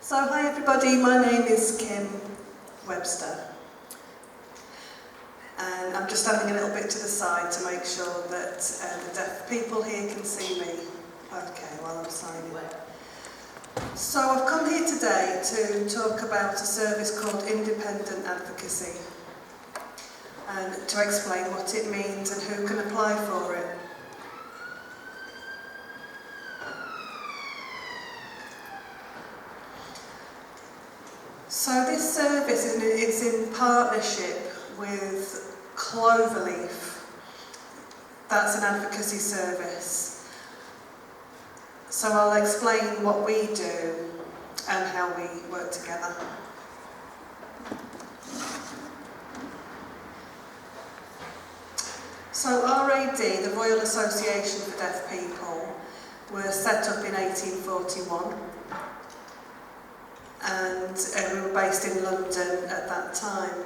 So hi everybody, my name is Kim Webster and I'm just standing a little bit to the side to make sure that the deaf people here can see me while I'm signing. So I've come here today to talk about a service called Independent Advocacy and to explain what it means and who can apply for it. So this service is in partnership with Cloverleaf. That's an advocacy service. So I'll explain what we do and how we work together. So RAD, the Royal Association for Deaf People, were set up in 1841. And we were based in London at that time.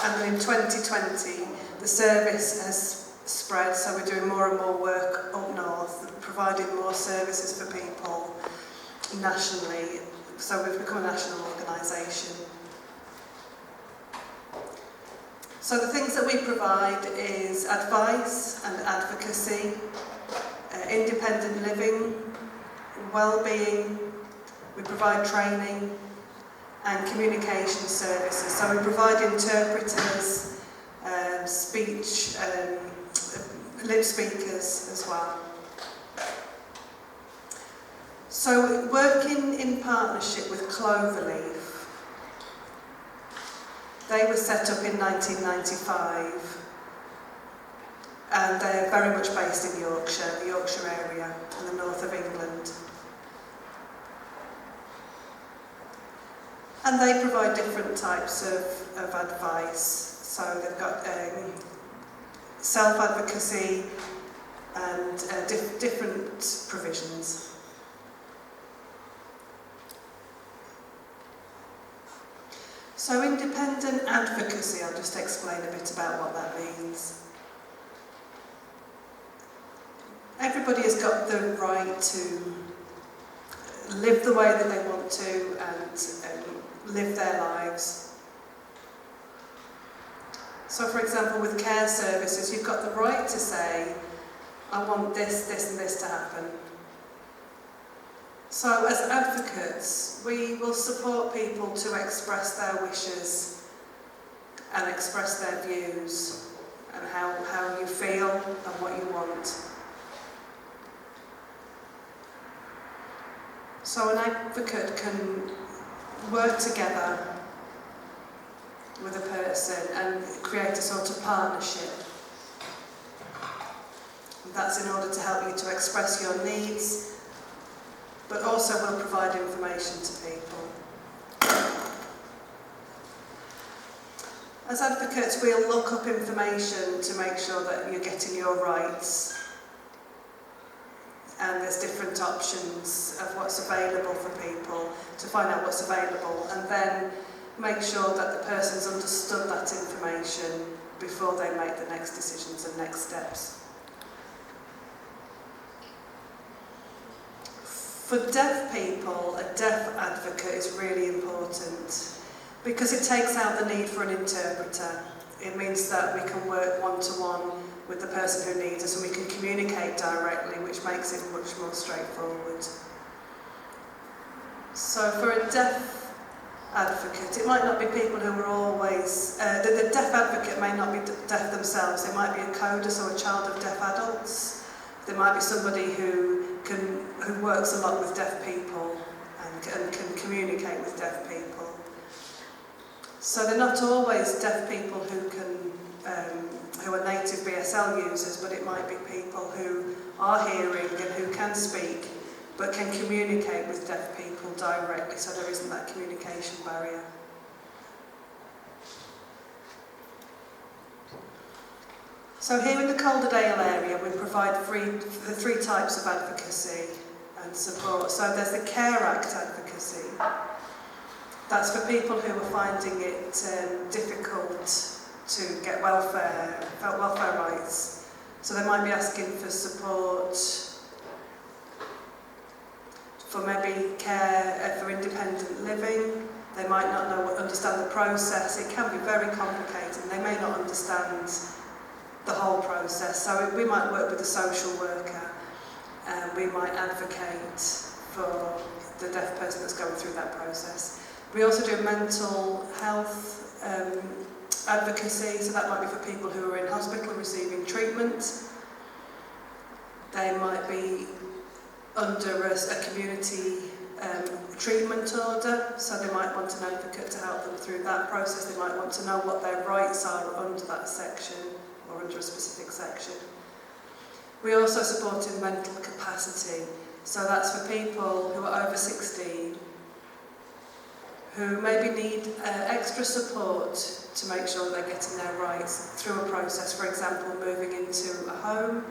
And in 2020, the service has spread, so we're doing more and more work up north, providing more services for people nationally. So we've become a national organisation. So the things that we provide is advice and advocacy, independent living, well-being. We provide training and communication services. So we provide interpreters, speech, lip speakers as well. So working in partnership with Cloverleaf, they were set up in 1995 and they're very much based in Yorkshire, the Yorkshire area and the north of England. And they provide different types of advice. So they've got self-advocacy and different provisions. So independent advocacy, I'll just explain a bit about what that means. Everybody has got the right to live the way that they want to and live their lives. So for example, with care services, you've got the right to say, I want this, this and this to happen. So as advocates, we will support people to express their wishes and express their views and how you feel and what you want. So an advocate can work together with a person and create a sort of partnership. And that's in order to help you to express your needs, but also will provide information to people. As advocates, we'll look up information to make sure that you're getting your rights. And there's different options of what's available for people to find out what's available and then make sure that the person's understood that information before they make the next decisions and next steps. For deaf people, a deaf advocate is really important because it takes out the need for an interpreter. It means that we can work one-to-one with the person who needs us and we can communicate directly, which makes it much more straightforward. So for a deaf advocate, it might not be people who are always, the deaf advocate may not be deaf themselves, they might be a CODIS or a child of deaf adults. There might be somebody who works a lot with deaf people and can communicate with deaf people. So they're not always deaf people who are native BSL users, but it might be people who are hearing and who can speak, but can communicate with deaf people directly, so there isn't that communication barrier. So here in the Calderdale area, we provide the three types of advocacy and support. So there's the Care Act advocacy. That's for people who are finding it difficult to get welfare rights. So they might be asking for support for maybe care for independent living. They might not understand the process. It can be very complicated. They may not understand the whole process. So we might work with a social worker, and we might advocate for the deaf person that's going through that process. We also do mental health advocacy, so that might be for people who are in hospital receiving treatment. They might be under a community treatment order, so they might want an advocate to help them through that process. They might want to know what their rights are under that section or under a specific section. We also support in mental capacity, so that's for people who are over 16 who maybe need extra support to make sure that they're getting their rights through a process, for example, moving into a home.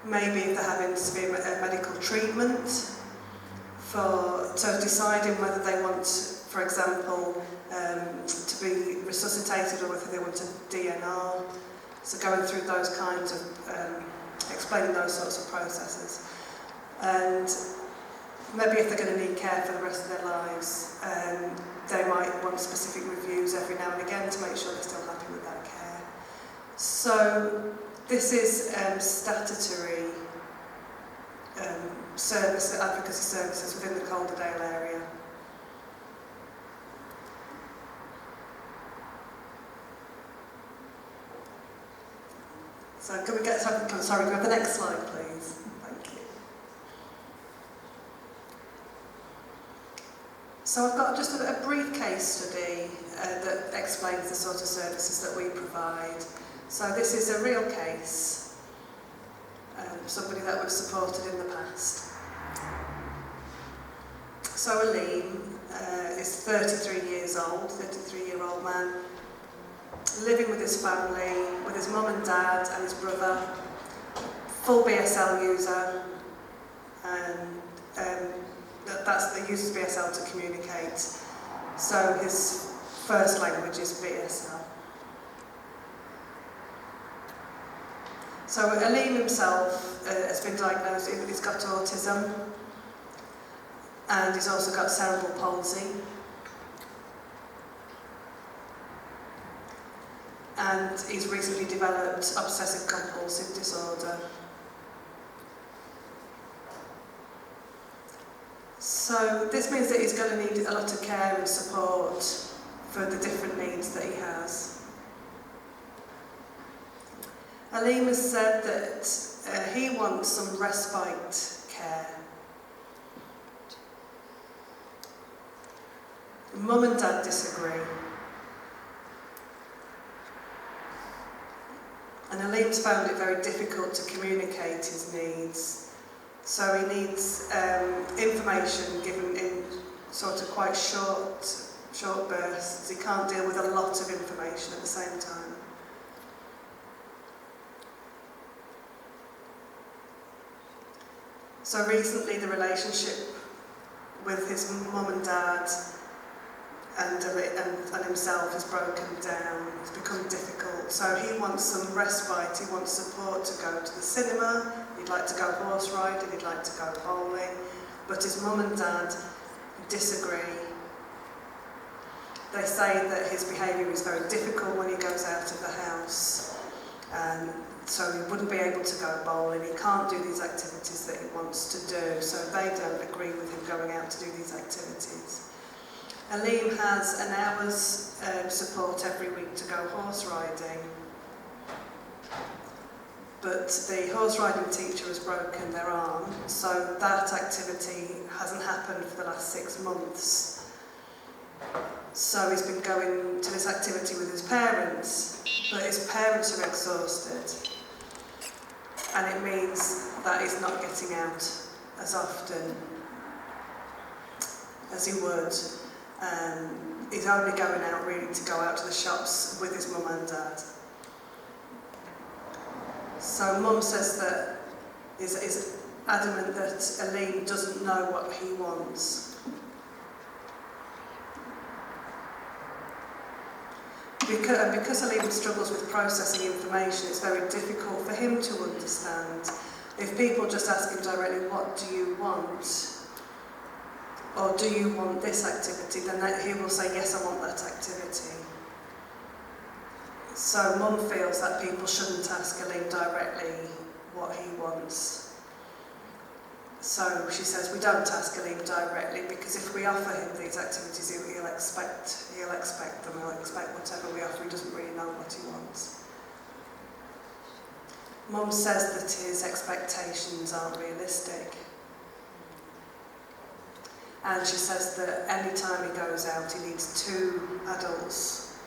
Maybe if they're having severe medical treatment, so deciding whether they want, for example, to be resuscitated or whether they want a DNR. So going through those kinds of, explaining those sorts of processes. And maybe if they're going to need care for the rest of their lives, they might want specific reviews every now and again to make sure they're still happy with that care. So this is statutory advocacy services within the Calderdale area. So can we get something, sorry, go to the next slide please. Thank you. So I've got just a brief case study that explains the sort of services that we provide. So this is a real case, somebody that we've supported in the past. So Aleem is 33 years old, 33-year-old man, living with his family, with his mum and dad and his brother, full BSL user, and he uses BSL to communicate. So his first language is BSL. So Aleem himself has been diagnosed, he's got autism, and he's also got cerebral palsy. And he's recently developed obsessive compulsive disorder. So this means that he's going to need a lot of care and support for the different needs that he has. Aleem has said that he wants some respite care. Mum and Dad disagree. And Aleem's found it very difficult to communicate his needs. So he needs information given in sort of quite short bursts. He can't deal with a lot of information at the same time. So recently the relationship with his mum and dad and himself has broken down. It's become difficult. So he wants some respite, he wants support to go to the cinema, he'd like to go horse riding, he'd like to go bowling, but his mum and dad disagree. They say that his behaviour is very difficult when he goes out of the house, and so he wouldn't be able to go bowling, he can't do these activities that he wants to do, so they don't agree with him going out to do these activities. Aleem has an hour's support every week to go horse riding, but the horse riding teacher has broken their arm, so that activity hasn't happened for the last 6 months. So he's been going to this activity with his parents, but his parents are exhausted, and it means that he's not getting out as often as he would. He's only going out really to go out to the shops with his mum and dad. So Mum says that is adamant that Aleem doesn't know what he wants. Because Aleem struggles with processing information, it's very difficult for him to understand If people just ask him directly, what do you want? Or do you want this activity? Then he will say, yes, I want that activity. So Mum feels that people shouldn't ask Aleem directly what he wants. So she says, we don't ask Aleem directly, because if we offer him these activities, he'll expect them, he'll expect whatever we offer, he doesn't really know what he wants. Mum says that his expectations aren't realistic. And she says that any time he goes out, he needs 2 adults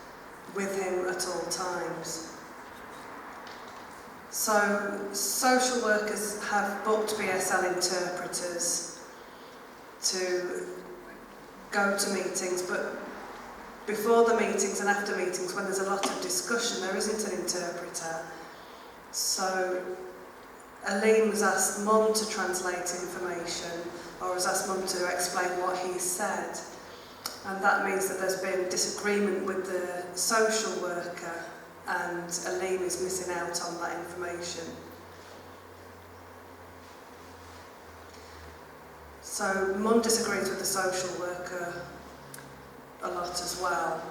with him at all times. So social workers have booked BSL interpreters to go to meetings, but before the meetings and after meetings, when there's a lot of discussion, there isn't an interpreter. So Aleem has asked Mum to translate information, or has asked Mum to explain what he said. And that means that there's been disagreement with the social worker, and Aleem is missing out on that information. So Mum disagrees with the social worker a lot as well.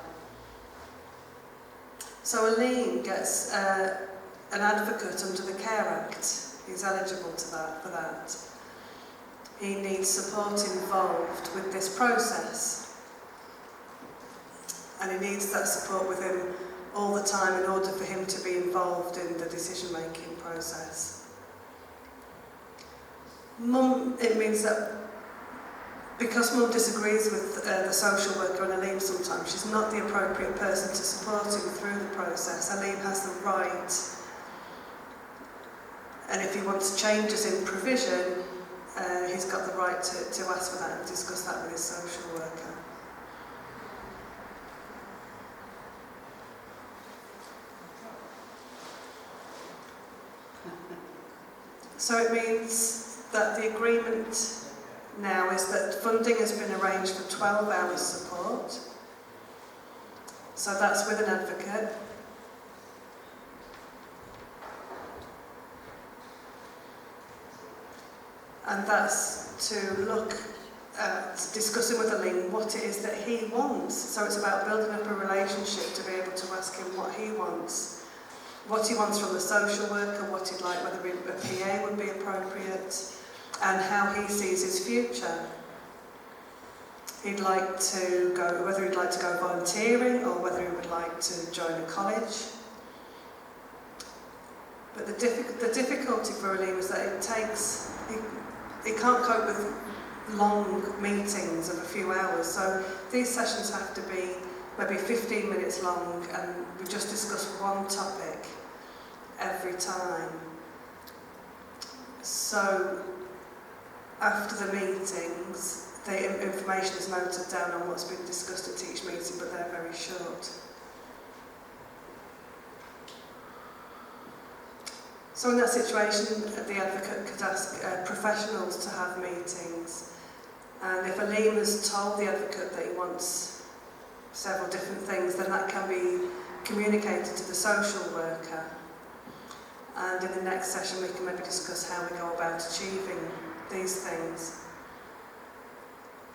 So Aleem gets an advocate under the Care Act. He's eligible for that. He needs support involved with this process. And he needs that support with him all the time in order for him to be involved in the decision-making process. It means that because Mum disagrees with the social worker and Aleem sometimes, she's not the appropriate person to support him through the process. Aleem has the right, and if he wants changes in provision, he's got the right to ask for that and discuss that with his social worker. So it means that the agreement now is that funding has been arranged for 12 hours support. So that's with an advocate. And that's to look at discussing with Aleem what it is that he wants. So it's about building up a relationship to be able to ask him what he wants. What he wants from the social worker, what he'd like, whether a PA would be appropriate, and how he sees his future. He'd like to go, whether he'd like to go volunteering or whether he would like to join a college. But the difficulty for Aleem is that he can't cope with long meetings of a few hours, so these sessions have to be maybe 15 minutes long, and we just discuss one topic every time. So after the meetings, the information is noted down on what's been discussed at each meeting, but they're very short. So in that situation, the advocate could ask professionals to have meetings. And if Aleem has told the advocate that he wants several different things, then that can be communicated to the social worker. And in the next session, we can maybe discuss how we go about achieving these things.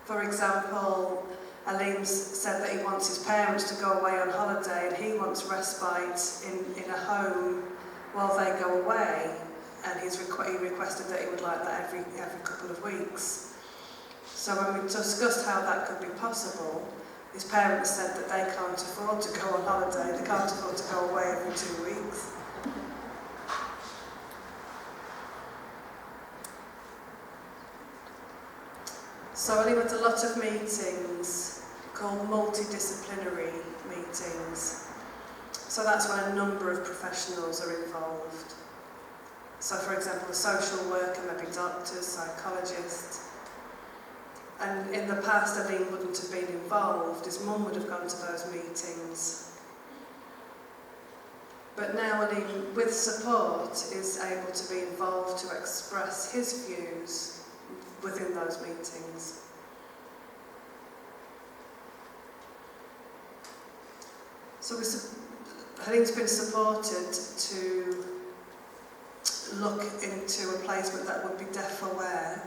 For example, Aleem's said that he wants his parents to go away on holiday, and he wants respite in a home while they go away, and he requested that he would like that every couple of weeks. So when we discussed how that could be possible, his parents said that they can't afford to go on holiday, they can't afford to go away every 2 weeks. So Aleem had a lot of meetings called multidisciplinary meetings. So that's when a number of professionals are involved. So for example, a social worker, maybe doctors, psychologists. And in the past, Aleem wouldn't have been involved. His mum would have gone to those meetings. But now Aleem, with support, is able to be involved to express his views within those meetings. So Aleem's been supported to look into a placement that would be deaf aware,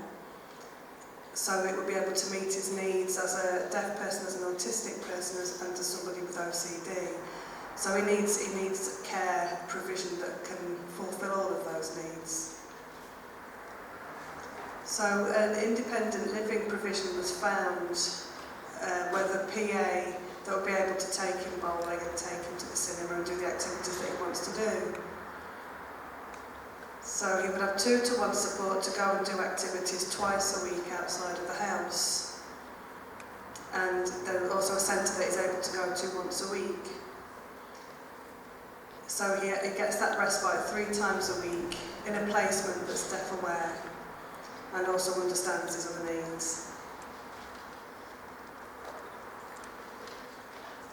so it would be able to meet his needs as a deaf person, as an autistic person, and as somebody with OCD. So he needs care provision that can fulfil all of those needs. So an independent living provision was found with a PA that would be able to take him bowling and take him to the cinema and do the activities that he wants to do. So he would have 2-to-1 support to go and do activities twice a week outside of the house. And then also a centre that he's able to go to once a week. So he gets that respite 3 times a week in a placement that's deaf aware and also understands his other needs.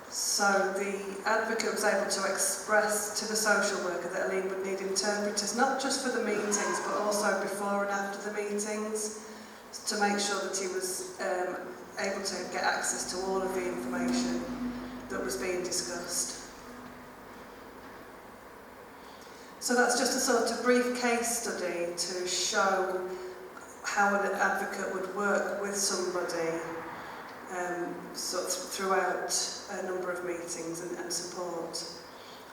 So the advocate was able to express to the social worker that Aline would need interpreters, not just for the meetings, but also before and after the meetings, to make sure that he was able to get access to all of the information that was being discussed. So that's just a sort of brief case study to show how an advocate would work with somebody sort of throughout a number of meetings and support.